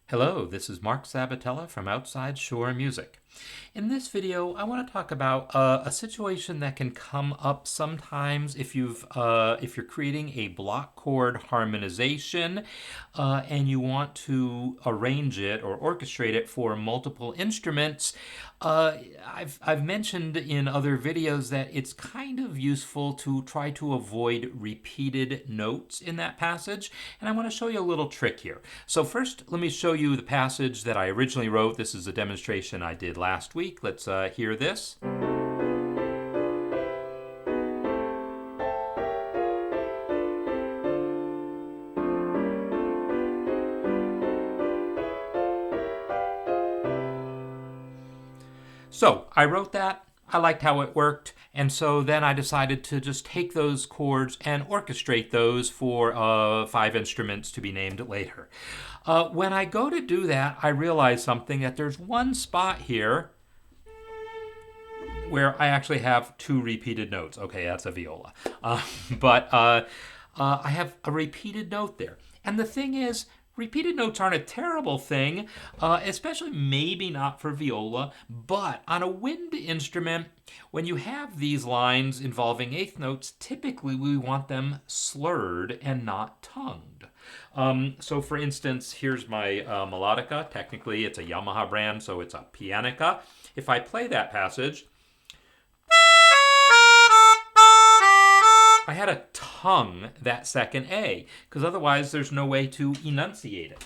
Hello, this is Mark Sabatella from Outside Shore Music. In this video, I want to talk about a situation that can come up sometimes if you're creating a block chord harmonization and you want to arrange it or orchestrate it for multiple instruments. I've mentioned in other videos that it's kind of useful to try to avoid repeated notes in that passage, and I want to show you a little trick here. So first, let me show you the passage that I originally wrote. This is a demonstration I did last week. Let's hear this. So I wrote that. I liked how it worked, and so then I decided to just take those chords and orchestrate those for 5 instruments to be named later. When I go to do that, I realize something, that there's one spot here where I actually have 2 repeated notes. Okay, that's a viola. But I have a repeated note there. And the thing is, repeated notes aren't a terrible thing, especially maybe not for viola, but on a wind instrument, when you have these lines involving eighth notes, typically we want them slurred and not tongued. So for instance, here's my melodica. Technically it's a Yamaha brand, so it's a pianica. If I play that passage, I had to tongue that second A, because otherwise there's no way to enunciate it.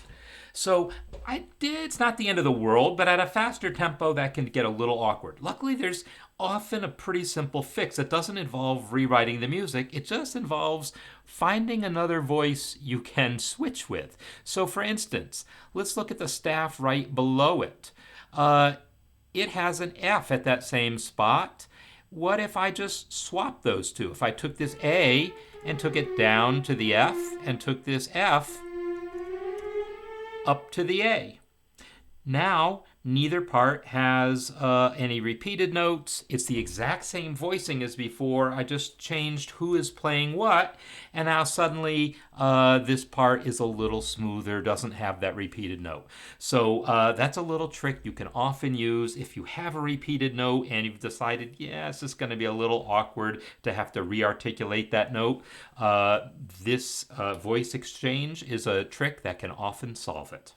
So I did. It's not the end of the world, but at a faster tempo that can get a little awkward. Luckily, there's often a pretty simple fix. It doesn't involve rewriting the music. It just involves finding another voice you can switch with. So for instance, let's look at the staff right below it. It has an F at that same spot. What if I just swapped those two? If I took this A and took it down to the F and took this F up to the A. Now, neither part has any repeated notes. It's the exact same voicing as before. I just changed who is playing what, and now suddenly this part is a little smoother, doesn't have that repeated note. So that's a little trick you can often use if you have a repeated note and you've decided, yeah, it's just going to be a little awkward to have to re-articulate that note. This voice exchange is a trick that can often solve it.